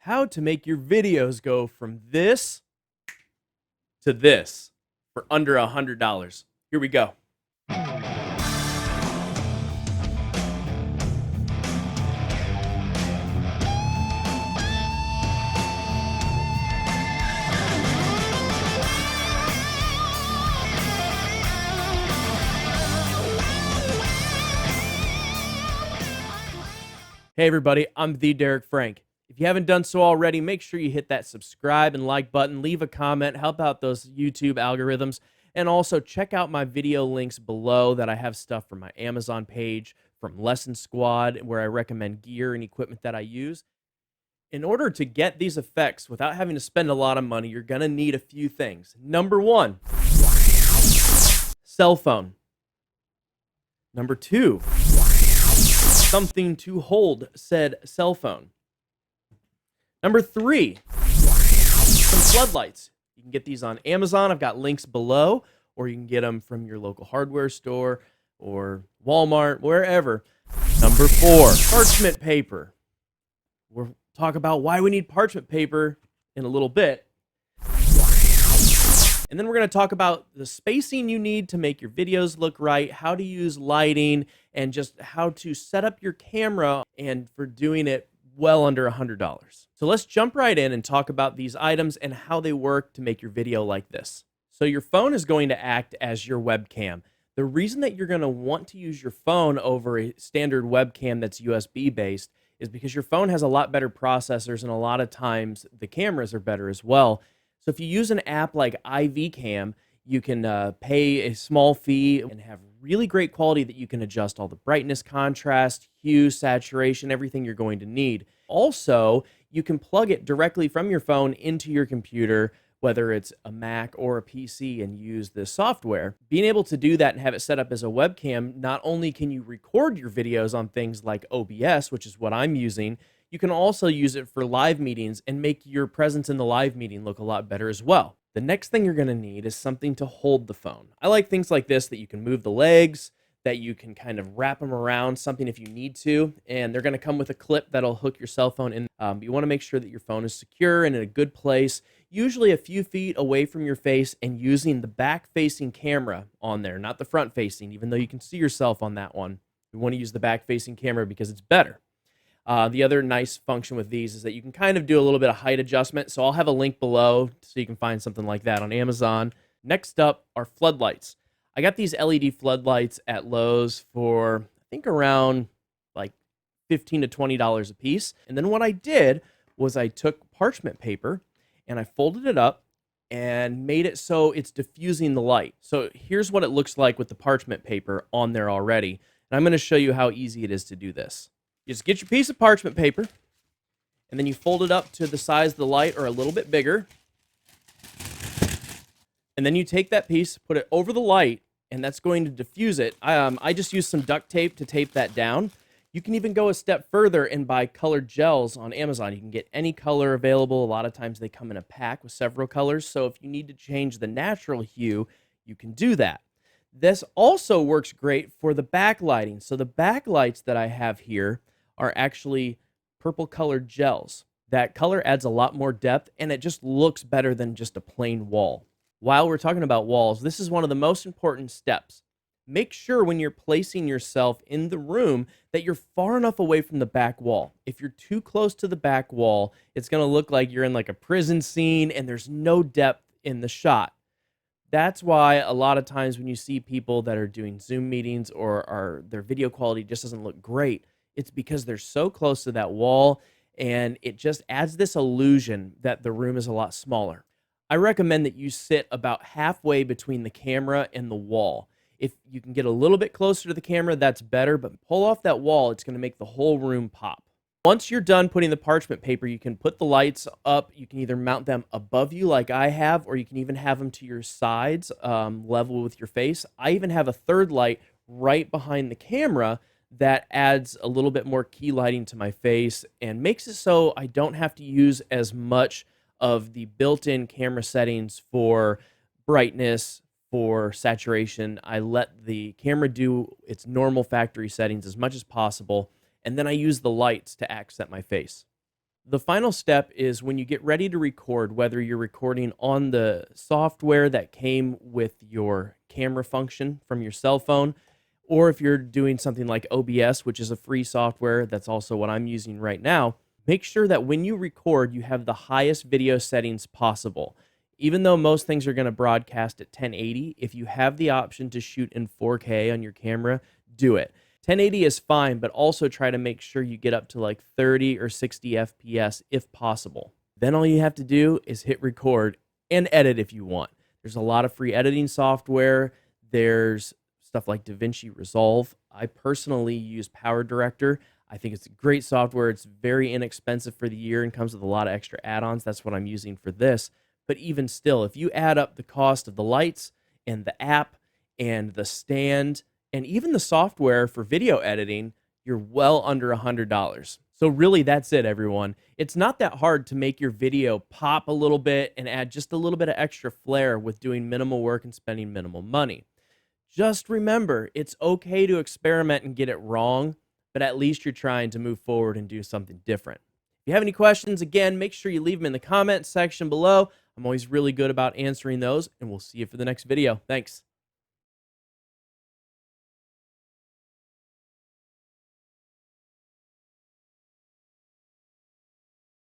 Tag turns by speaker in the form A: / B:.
A: how to make your videos go from this to this for under $100. Here we go. Hey everybody, I'm the Derek Frank. If you haven't done so already, make sure you hit that subscribe and like button, leave a comment, help out those YouTube algorithms, and also check out my video links below that I have stuff from my Amazon page, from Lesson Squad, where I recommend gear and equipment that I use. In order to get these effects without having to spend a lot of money, you're going to need a few things. Number one, cell phone. Number two, something to hold said cell phone. Number three, some floodlights. You can get these on Amazon. I've got links below, or you can get them from your local hardware store or Walmart, wherever. Number four, parchment paper. We'll talk about why we need parchment paper in a little bit. And then we're going to talk about the spacing you need to make your videos look right, how to use lighting, and just how to set up your camera and for doing it well under $100. So let's jump right in and talk about these items and how they work to make your video like this. So your phone is going to act as your webcam. The reason that you're going to want to use your phone over a standard webcam that's USB based is because your phone has a lot better processors, and a lot of times the cameras are better as well. So if you use an app like IV Cam, you can pay a small fee and have really great quality that you can adjust all the brightness, contrast, hue, saturation, everything you're going to need. Also, you can plug it directly from your phone into your computer, whether it's a Mac or a PC, and use this software. Being able to do that and have it set up as a webcam, not only can you record your videos on things like OBS, which is what I'm using, you can also use it for live meetings and make your presence in the live meeting look a lot better as well. The next thing you're going to need is something to hold the phone. I like things like this, that you can move the legs, that you can kind of wrap them around something if you need to, and they're going to come with a clip that'll hook your cell phone in. You want to make sure that your phone is secure and in a good place, usually a few feet away from your face, and using the back-facing camera on there, not the front-facing, even though you can see yourself on that one. You want to use the back-facing camera because it's better. The other nice function with these is that you can kind of do a little bit of height adjustment. So I'll have a link below so you can find something like that on Amazon. Next up are floodlights. I got these LED floodlights at Lowe's for, I think, around like $15 to $20 a piece. And then what I did was I took parchment paper and I folded it up and made it so it's diffusing the light. So here's what it looks like with the parchment paper on there already. And I'm going to show you how easy it is to do this. You just get your piece of parchment paper, and then you fold it up to the size of the light or a little bit bigger. And then you take that piece, put it over the light, and that's going to diffuse it. I just used some duct tape to tape that down. You can even go a step further and buy colored gels on Amazon. You can get any color available. A lot of times they come in a pack with several colors. So if you need to change the natural hue, you can do that. This also works great for the backlighting. So the backlights that I have here are actually purple colored gels. That color adds a lot more depth, and it just looks better than just a plain wall. While we're talking about walls, this is one of the most important steps. Make sure when you're placing yourself in the room that you're far enough away from the back wall. If you're too close to the back wall, it's going to look like you're in like a prison scene and there's no depth in the shot. That's why a lot of times when you see people that are doing Zoom meetings or their video quality just doesn't look great, it's because they're so close to that wall, and it just adds this illusion that the room is a lot smaller. I recommend that you sit about halfway between the camera and the wall. If you can get a little bit closer to the camera, that's better, but pull off that wall, it's going to make the whole room pop. Once you're done putting the parchment paper, you can put the lights up. You can either mount them above you like I have, or you can even have them to your sides, level with your face. I even have a third light right behind the camera that adds a little bit more key lighting to my face and makes it so I don't have to use as much of the built-in camera settings for brightness, for saturation. I let the camera do its normal factory settings as much as possible, and then I use the lights to accent my face. The final step is when you get ready to record, whether you're recording on the software that came with your camera function from your cell phone, or if you're doing something like OBS, which is a free software, that's also what I'm using right now. Make sure that when you record, you have the highest video settings possible. Even though most things are going to broadcast at 1080, if you have the option to shoot in 4K on your camera, do it. 1080 is fine, but also try to make sure you get up to like 30 or 60 FPS if possible. Then all you have to do is hit record and edit if you want. There's a lot of free editing software. There's stuff like DaVinci Resolve. I personally use Power Director. I think it's a great software. It's very inexpensive for the year and comes with a lot of extra add-ons. That's what I'm using for this. But even still, if you add up the cost of the lights and the app and the stand and even the software for video editing, you're well under $100. So really, that's it, everyone. It's not that hard to make your video pop a little bit and add just a little bit of extra flair with doing minimal work and spending minimal money. Just remember, it's okay to experiment and get it wrong, but at least you're trying to move forward and do something different. If you have any questions, again, make sure you leave them in the comments section below. I'm always really good about answering those, and we'll see you for the next video. Thanks.